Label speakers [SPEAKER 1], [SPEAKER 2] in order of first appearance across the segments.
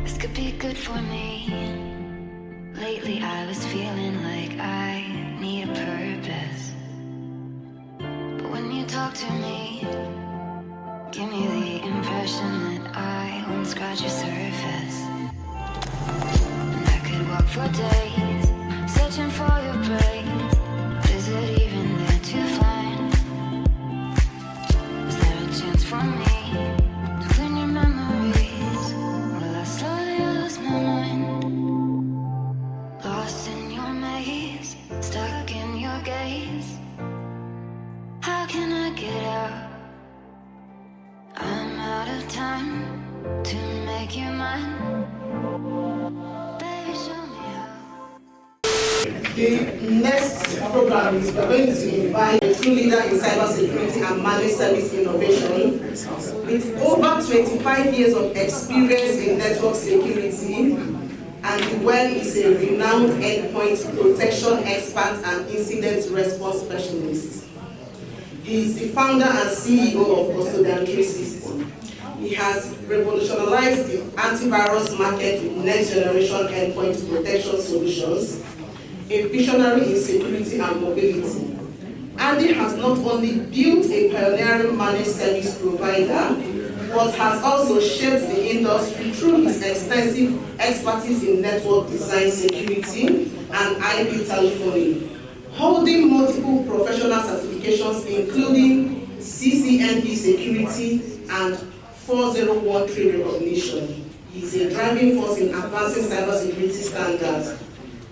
[SPEAKER 1] This could be good for me. Lately I was feeling like I need a purpose. But when you talk to me, give me the impression that I won't scratch your surface. And I could walk for days, searching for your praise. Is it even there to find? Is there a chance for me to win your memories? Will I slowly lose my mind? Lost in your maze, stuck in your gaze. How can I get out? I'm out of time to make you mine. Baby, show me how.
[SPEAKER 2] The next program is we're going to invite a true leader in cybersecurity and managed service innovation with over 25 years of experience in network security, and well is a renowned endpoint protection expert and incident response specialist. He is the founder and CEO of Custodian360. He has revolutionized the antivirus market with next generation endpoint protection solutions, a visionary in security and mobility. Andy has not only built a pioneering managed service provider, but has also shaped the industry through his extensive expertise in network design, security, and IP telephony, holding multiple professional certifications including CCNP security and 4013 recognition. He is a driving force in advancing cybersecurity standards.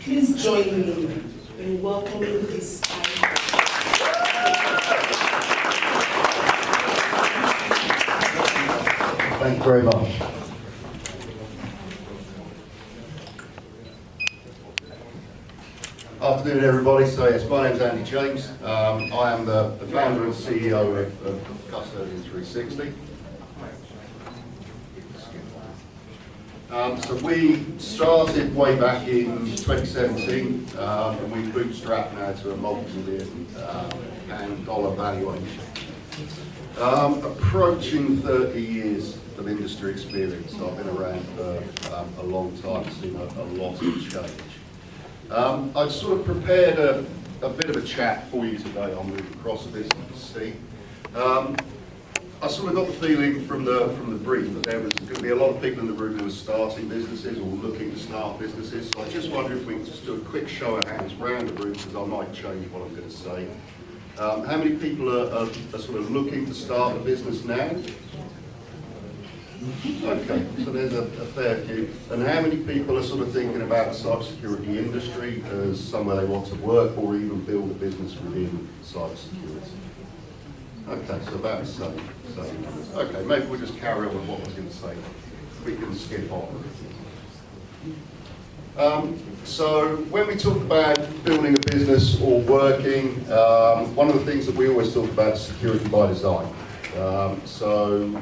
[SPEAKER 2] Please join me in welcoming this.
[SPEAKER 3] Thank you very much. Afternoon, everybody. So yes, my name's Andy James. I am the founder and CEO of Custodian360. So we started way back in 2017, and we bootstrapped now to a multi-million dollar valuation. Approaching 30 years of industry experience. So I've been around for a long time, seen a lot of change. I've sort of prepared a bit of a chat for you today. I'll move across a bit so you can see. I sort of got the feeling from the brief that there was going to be a lot of people in the room who were starting businesses or looking to start businesses. So I just wonder if we can just do a quick show of hands round the room, because I might change what I'm going to say. How many people are sort of looking to start a business now? Okay, so there's a fair few. And how many people are sort of thinking about the cybersecurity industry as somewhere they want to work or even build a business within cybersecurity? Okay, so about the same. Okay, maybe we'll just carry on with what I was going to say. We can skip on. So when we talk about building a business or working, one of the things that we always talk about is security by design. So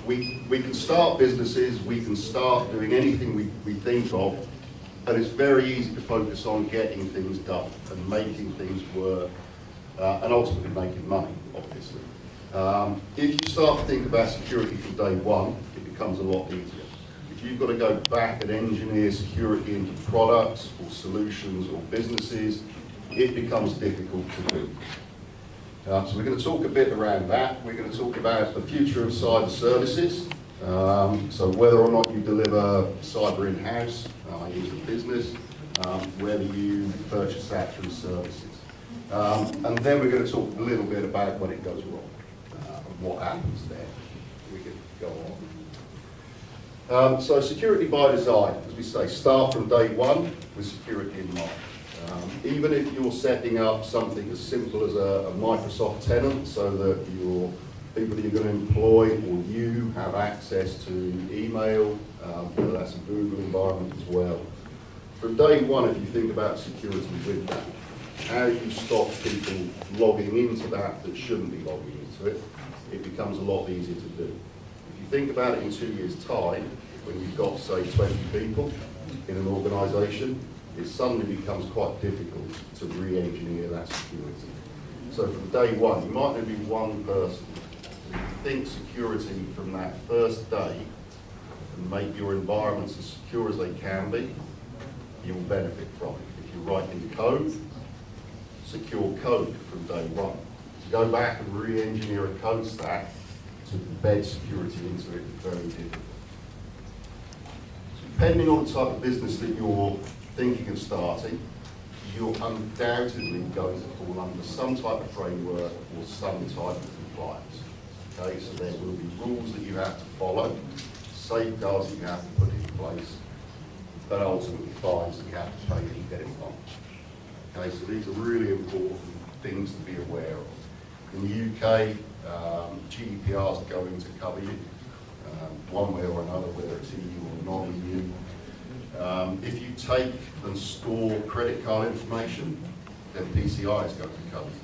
[SPEAKER 3] we can start businesses, we can start doing anything we think of, and it's very easy to focus on getting things done and making things work, and ultimately making money, obviously. If you start to think about security from day one, it becomes a lot easier. If you've got to go back and engineer security into products or solutions or businesses, it becomes difficult to do. So we're going to talk a bit around that. We're going to talk about the future of cyber services. So whether or not you deliver cyber in-house, as a business, whether you purchase that through services. And then we're going to talk a little bit about when it goes wrong, and what happens there. We could go on. So security by design, as we say, start from day one with security in mind. Even if you're setting up something as simple as a Microsoft tenant so that your people that you're going to employ or you have access to email, whether that's a Google environment as well. From day one, if you think about security with that, how you stop people logging into that shouldn't be logging into it, it becomes a lot easier to do. If you think about it in 2 years' time, when you've got, say, 20 people in an organisation, it suddenly becomes quite difficult to re-engineer that security. So from day one, you might only be one person. If you think security from that first day, and and make your environments as secure as they can be, you will benefit from it. If you're writing code, secure code from day one. To go back and re-engineer a code stack to embed security into it is very difficult. Depending on the type of business that you're thinking of starting, you're undoubtedly going to fall under some type of framework or some type of compliance. Okay, so there will be rules that you have to follow, safeguards that you have to put in place, but ultimately fines that you have to pay if you get it wrong. Okay, so these are really important things to be aware of. In the UK, GDPR is going to cover you one way or another, whether it's EU or non-EU. If you take and store credit card information, then PCI is going to cover you.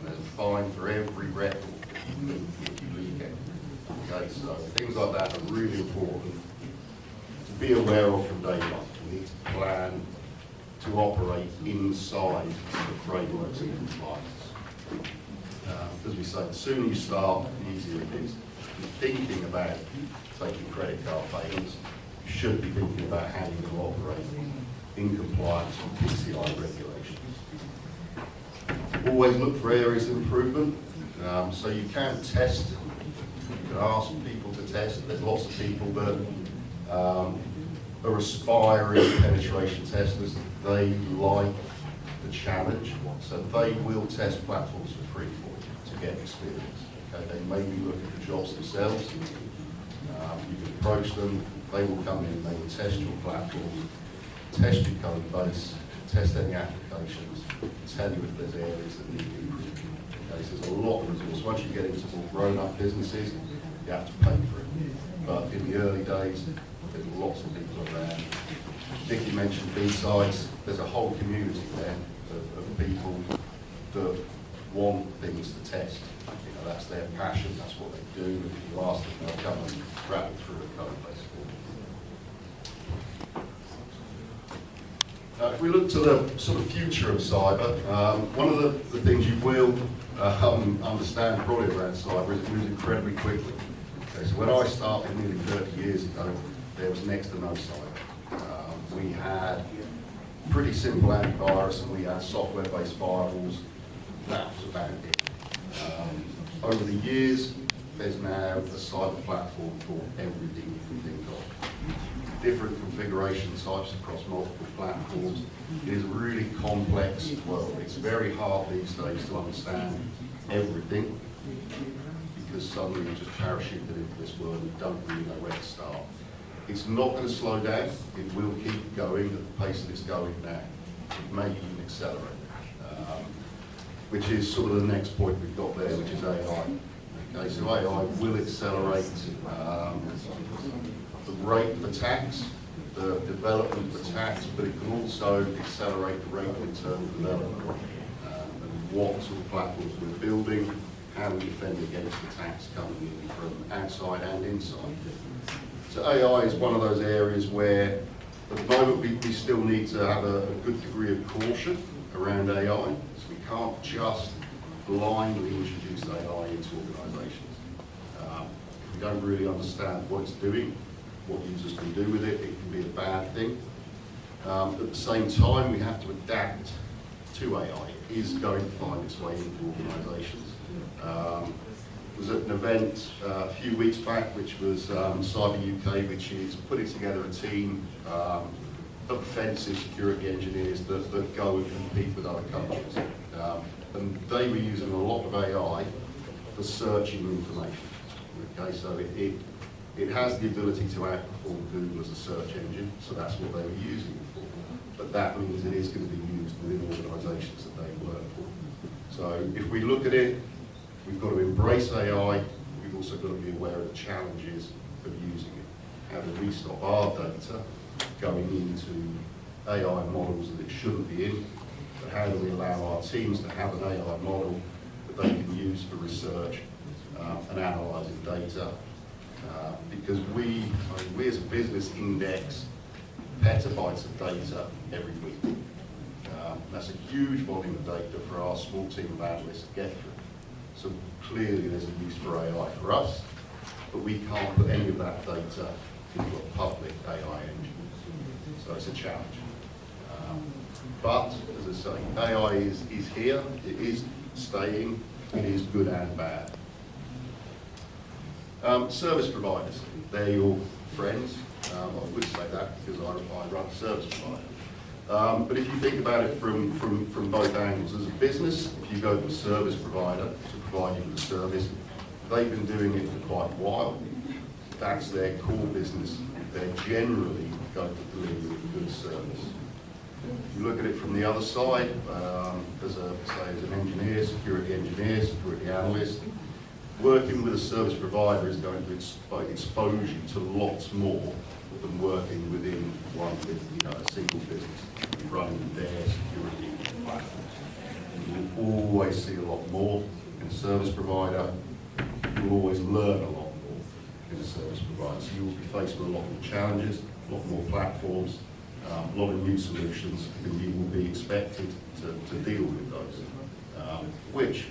[SPEAKER 3] And there's a fine for every record if you leak it. Okay, so things like that are really important to be aware of from day one. You need to plan to operate inside the frameworks and compliance. As we say, the sooner you start, the easier it is. If you're thinking about taking credit card payments, you should be thinking about how you're going to operate in compliance with PCI regulations. Always look for areas of improvement. So you can test, you can ask people to test. There's lots of people that are aspiring penetration testers. They like the challenge, so they will test platforms for free for you to get experience. Okay? They may be looking for jobs themselves. You can approach them, they will come in, they will test your platform, test your code base, test any applications, tell you if there's areas that need improvement. Okay, so there's a lot of resource. Once you get into more grown-up businesses, you have to pay for it. But in the early days, there's lots of people around. Vicky mentioned B-sides. There's a whole community there of people that want things to test. You know, that's their passion, that's what they do. And if you ask them, they'll come and rattle through a code base for you. If we look to the sort of future of cyber, one of the things you will understand probably around cyber is it moves incredibly quickly. Okay, so when I started nearly 30 years ago, there was next to no cyber. We had pretty simple antivirus and we had software-based firewalls. That was about it. Over the years, there's now a cyber platform for everything you can think of. Different configuration types across multiple platforms. It is a really complex world. It's very hard these days to understand everything because suddenly you're just parachuted into this world and don't really know where to start. It's not going to slow down. It will keep going at the pace that it's going now. It may even accelerate, which is sort of the next point we've got there, which is AI. Okay, so AI will accelerate the rate of attacks, the development of attacks, but it can also accelerate the rate of internal development and what sort of platforms we're building, how we defend against attacks coming in from outside and inside. So AI is one of those areas where at the moment we still need to have a good degree of caution around AI. So we can't just blindly introduce AI into organisations. If we don't really understand what it's doing, what users can do with it, it can be a bad thing. At the same time, we have to adapt to AI. It is going to find its way into organisations. I was at an event a few weeks back, which was Cyber UK, which is putting together a team of offensive security engineers that go and compete with other countries. And they were using a lot of AI for searching information. Okay, so it has the ability to outperform Google as a search engine, so that's what they were using it for. But that means it is going to be used within organisations that they work for. So if we look at it, we've got to embrace AI, we've also got to be aware of the challenges of using it. How do we stop our data going into AI models that it shouldn't be in? But how do we allow our teams to have an AI model that they can use for research and analysing data? Because we as a business index petabytes of data every week. That's a huge volume of data for our small team of analysts to get through. So clearly there's a use for AI for us, but we can't put any of that data into a public AI engine. So it's a challenge. But, as I say, AI is here, it is staying, it is good and bad. Service providers, they're your friends. I would say that because I run a service provider. But if you think about it from both angles, as a business, if you go to a service provider to provide you with a service, they've been doing it for quite a while. That's their core business. They're generally going to deliver a good service. If you look at it from the other side, as an engineer, security analyst, working with a service provider is going to expose you to lots more than working within a single business, running their security platform. You will always see a lot more in a service provider. You will always learn a lot more in a service provider. So you will be faced with a lot more challenges, a lot more platforms, a lot of new solutions, and you will be expected to deal with those, which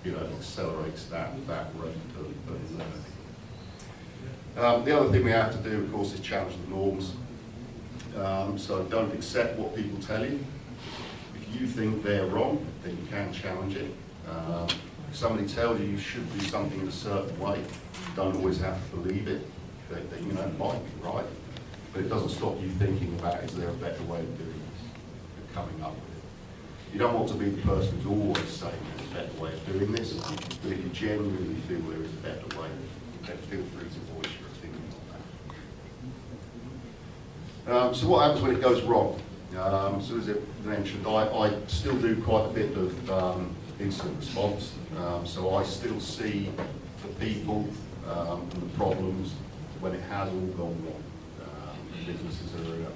[SPEAKER 3] accelerates that rate of learning. The other thing we have to do, of course, is challenge the norms. So don't accept what people tell you. If you think they're wrong, then you can challenge it. If somebody tells you should do something in a certain way, you don't always have to believe it. They might be right, but it doesn't stop you thinking about, is there a better way of doing this, and coming up with it. You don't want to be the person who's always saying there's a better way of doing this, but if you genuinely feel there is a better way, then feel free to voice your opinion on that. So what happens when it goes wrong? So as it mentioned, I still do quite a bit of incident response. So I still see the people and the problems when it has all gone wrong. Businesses are in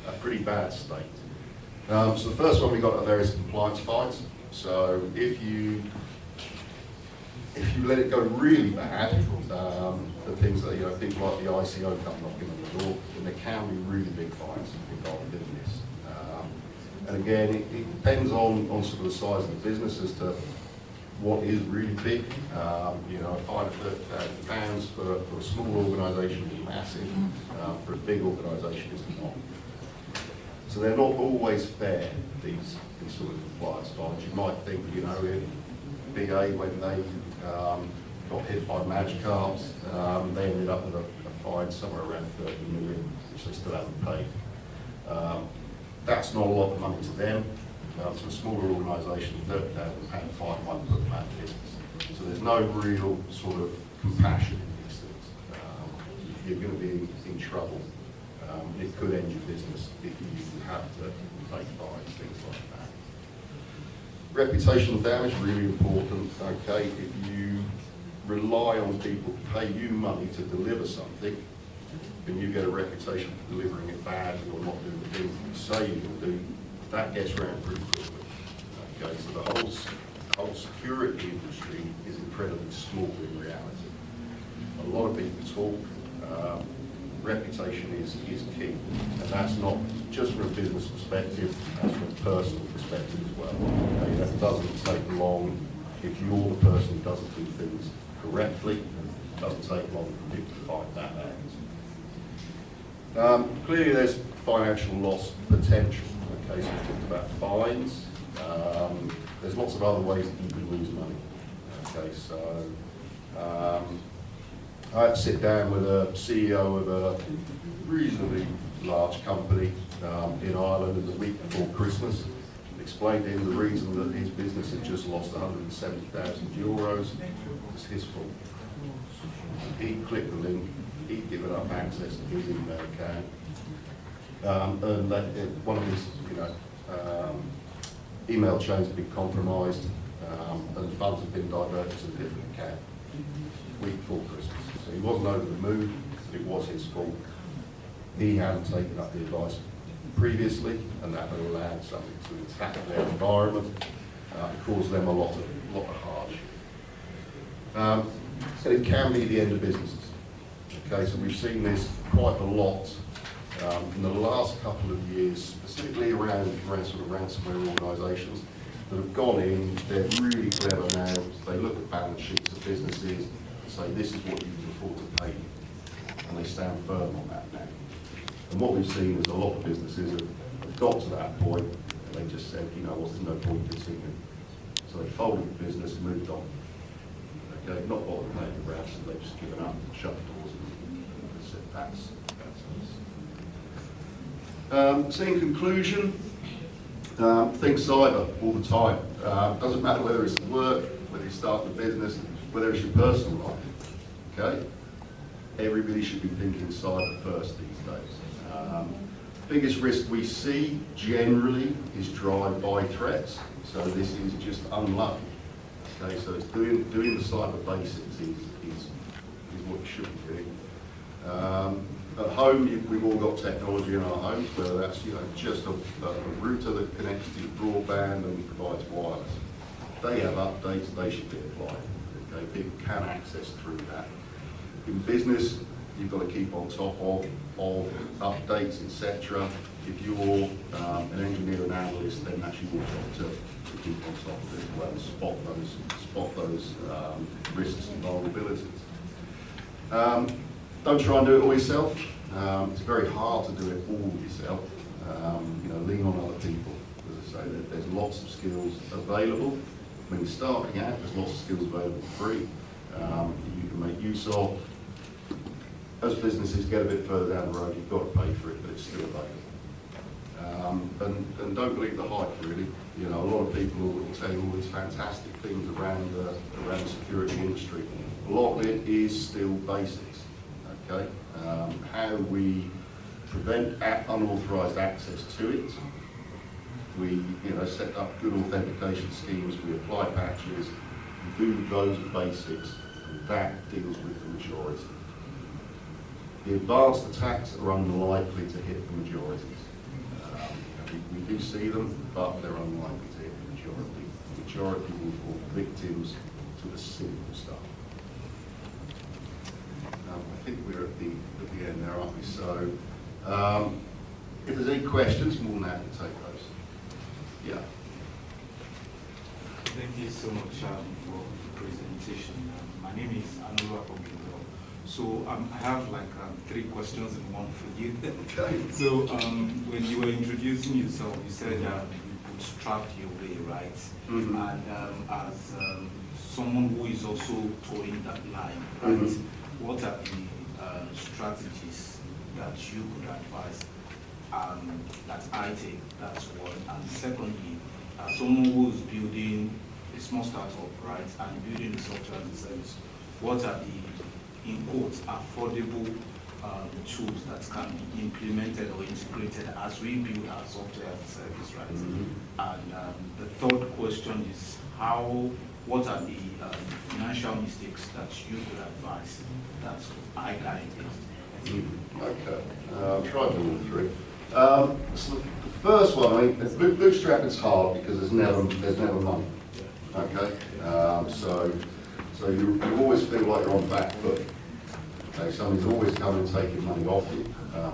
[SPEAKER 3] a pretty bad state. So the first one we got there is compliance fines. So if you let it go really bad, the things that people like the ICO come knocking on the door, then there can be really big fines involved in this. And again, it depends on sort of the size of the business as to what is really big. A fine of £30,000 for a small organisation is massive. For a big organisation, it's not. So they're not always fair, these sort of compliance fines. You might think, if Big A, when they got hit by Magicards, they ended up with a fine somewhere around 30 million, which they still haven't paid. That's not a lot of money to them. To a smaller organisation, £30,000 fine might put them out of business. So there's no real sort of compassion in these things. You're going to be in trouble. It could end your business if you have to take fines, things like that. Reputational damage, really important. Okay, if you rely on people to pay you money to deliver something, and you get a reputation for delivering it bad or not doing the things you say you will do, that gets around pretty quickly. Okay, so the whole security industry is incredibly small in reality. A lot of people talk. Reputation is key, and that's not just from a business perspective, that's from a personal perspective as well. Okay, that doesn't take long. If you're the person who doesn't do things correctly, it doesn't take long for people to find that out. Clearly there's financial loss potential. Okay, so we've talked about fines. There's lots of other ways that you can lose money. Okay, so I had to sit down with a CEO of a reasonably large company in Ireland in the week before Christmas. Explained to him the reason that his business had just lost €170,000 was his fault. He clicked the link, he'd given up access to his email account, and one of his email chains had been compromised, and the funds had been diverted to a different account week before Christmas. So he wasn't over the moon, it was his fault. He hadn't taken up the advice previously, and that had allowed something to attack their environment and cause them a lot of hardship. So it can be the end of businesses. Okay, so we've seen this quite a lot in the last couple of years, specifically around sort of ransomware organisations that have gone in. They're really clever now. They look at balance sheets of businesses and say, this is what you can afford to pay. and they stand firm on that now. And what we've seen is a lot of businesses have got to that point, and they just said, you know what, there's no point continuing. So they folded the business and moved on. Okay, not bothered paying the rest, and they've just given up, shut the doors, and said that's us. So in conclusion, think cyber all the time. Doesn't matter whether it's at work, whether you start a business, whether it's your personal life. Okay, everybody should be thinking cyber first these days. Biggest risk we see generally is drive-by threats. So this is just unlucky. Okay, so it's doing the cyber basics is what you should be doing. At home, we've all got technology in our homes, whether that's just a router that connects to your broadband and provides wireless. They have updates, they should be applied. Okay, people can access through that. In business, you've got to keep on top of updates, etc. If you're an engineer and analyst, then that's your job to keep on top of it as well and spot those risks and vulnerabilities. Don't try and do it all yourself. It's very hard to do it all yourself. Lean on other people. As I say, there's lots of skills available. When you're starting out, there's lots of skills available free that you can make use of. As businesses get a bit further down the road, you've got to pay for it, but it's still available. And don't believe the hype, really. A lot of people will tell you all these fantastic things around the security industry. A lot of it is still basics. Okay, how we prevent unauthorised access to it. We, set up good authentication schemes. We apply patches. We do those basics, and that deals with the majority. The advanced attacks are unlikely to hit the majorities. We do see them, but they're unlikely to hit the majority. The majority will fall victims to the simple stuff. I think we're at the end there, aren't we? So, if there's any questions, more than happy to take those. Yeah.
[SPEAKER 4] Thank you so much for the presentation. My name is Anura Ogindo. So I have like 3 questions and one for you.
[SPEAKER 3] Okay.
[SPEAKER 4] So when you were introducing yourself, you said you bootstrapped your way, right?
[SPEAKER 3] Mm-hmm.
[SPEAKER 4] And as someone who is also towing that line, right?
[SPEAKER 3] Mm-hmm.
[SPEAKER 4] What are the strategies that you could advise that I take? That's one. And secondly, as someone who's building a small startup, right, and building a software as a service, what are the, in quotes, affordable tools that can be implemented or integrated as we build our software as a service, right? Mm-hmm. And the third question is what are the financial mistakes that you could advise that I can take?
[SPEAKER 3] Okay, I'll try to do all 3. So the first one, I mean, bootstrap is hard because there's never money. Okay, so you always feel like you're on the back foot. Okay, somebody's always coming and taking money off you.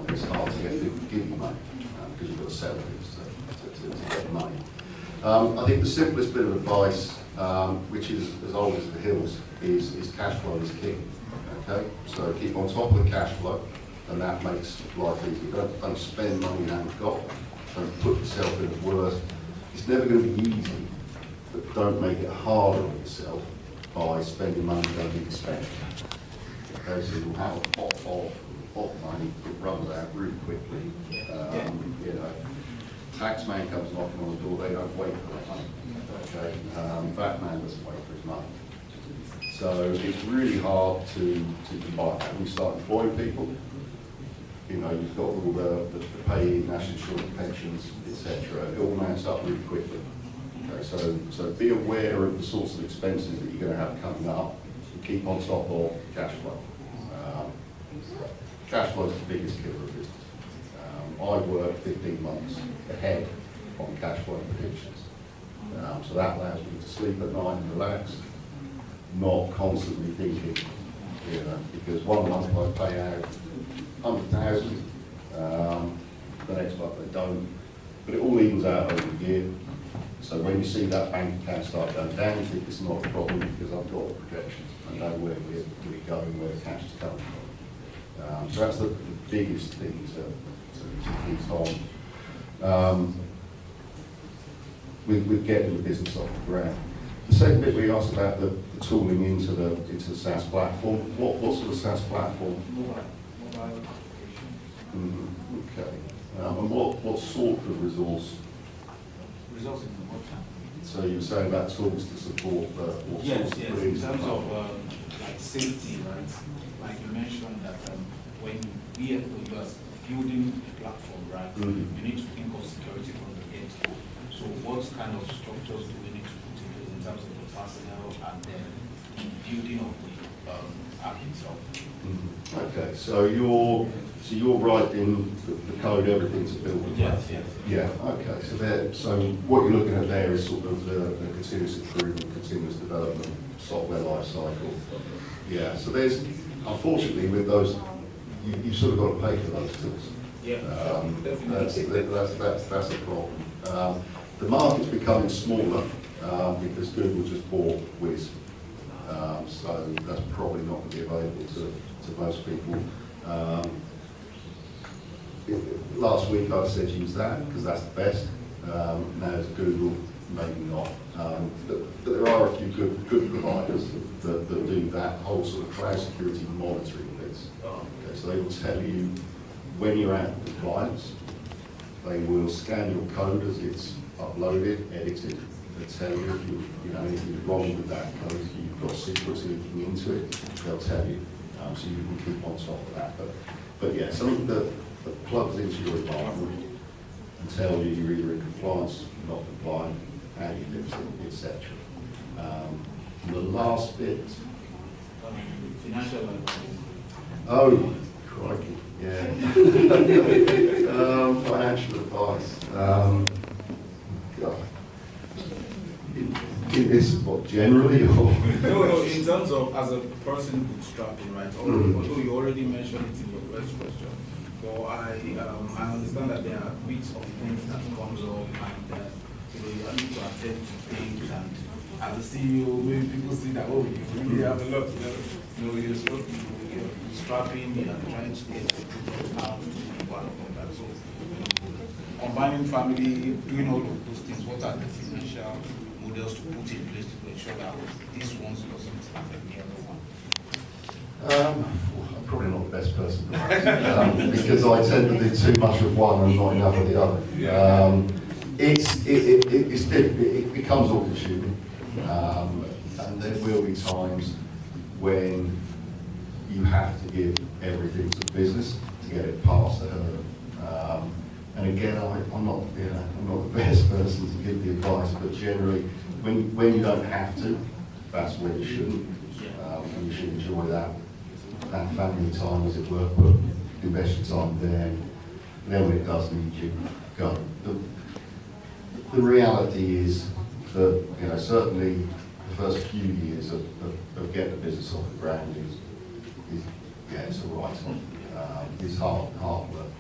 [SPEAKER 3] It's hard to get people to give you money because you've got to sell things to get money. I think the simplest bit of advice, which is as old as the hills, is cash flow is king. Okay, so keep on top of the cash flow, and that makes life easy. Don't spend money you haven't got. Don't put yourself in the worst. It's never going to be easy, but don't make it harder on yourself by spending money you don't need to spend. Okay, so you'll have a pot of money that runs out really quickly. Tax man comes knocking on the door, they don't wait for that money. Okay, VAT man doesn't wait for his money. So it's really hard to buy. When you start employing people, you've got all the pay, national insurance, pensions, etc. It all mounts up really quickly. Okay, so be aware of the sorts of expenses that you're going to have coming up and keep on top of cash flow. Cash flow is the biggest killer of business. I work 15 months ahead on cash flow predictions. So that allows me to sleep at night and relax, not constantly thinking, because one month I pay out 100,000, the next month they don't, but it all evens out over the year. So when you see that bank account start going down, you think it's not a problem because I've got the projections. I know where we're going, where the cash is coming from. So that's the biggest thing to keep on with getting the business off the ground. The second bit we asked about the tooling into the SaaS platform. What sort of SaaS platform?
[SPEAKER 4] Mobile applications.
[SPEAKER 3] Okay. And what sort of resource?
[SPEAKER 4] Resources in what?
[SPEAKER 3] So you were saying about tools to support what
[SPEAKER 4] Yes,
[SPEAKER 3] sorts
[SPEAKER 4] yes.
[SPEAKER 3] of
[SPEAKER 4] In
[SPEAKER 3] things?
[SPEAKER 4] terms of like safety, right? Like you mentioned that when we are building a platform, right?
[SPEAKER 3] Mhm.
[SPEAKER 4] You need to think of security from the get. So what kind of structures do we need to put in place in terms of the personnel and then the building of the app itself?
[SPEAKER 3] Okay, so you're writing the code, everything to build the
[SPEAKER 4] Yes,
[SPEAKER 3] platform?
[SPEAKER 4] yes.
[SPEAKER 3] Yeah, okay, so what you're looking at there is sort of the continuous improvement, continuous development, software life cycle. Yeah, so there's, unfortunately with those, you've sort of got to pay for those tools.
[SPEAKER 4] Yeah,
[SPEAKER 3] That's a problem. The market's becoming smaller because Google just bought Wiz. So that's probably not going to be available to most people. Last week I said use that because that's the best. Now it's Google, maybe not. But there are a few good providers that do that whole sort of cloud security monitoring bits. Okay, so they will tell you when you're out of compliance. They will scan your code as it's uploaded, edited. They tell you if you know anything wrong with that code, if you've got secrets leaking into it, they'll tell you, so you can keep on top of that. But yeah, something that plugs into your environment and tell you you're either in compliance, not compliant, how you fix it, etc. The last bit.
[SPEAKER 4] Financial advice.
[SPEAKER 3] Oh, crikey, yeah. Financial advice. God. In this, what, generally, or?
[SPEAKER 4] No, in terms of as a person bootstrapping, right? Although you already mentioned it in your first question, but I understand that there are bits of things that comes up and you need to attend to things, and as a CEO, maybe people see that, oh, you really have a lot, you're strapping, you're trying to get the people out to people and all that. So combining family, doing all of those things, what are the financial models to put in place to ensure that this one doesn't affect the other one?
[SPEAKER 3] I'm probably not the best person because I tend to do too much of one and not enough of the other. It's difficult. It becomes all consuming, and there will be times when you have to give everything to business to get it past the hurdle. And again, I'm not the best person to give the advice, but generally, when you don't have to, that's when you shouldn't, and you should enjoy that family time, as it were, but invest your time there. And then when it does need you, go. The reality is that certainly the first few years of getting the business off the ground is it's a write-off. It's hard work.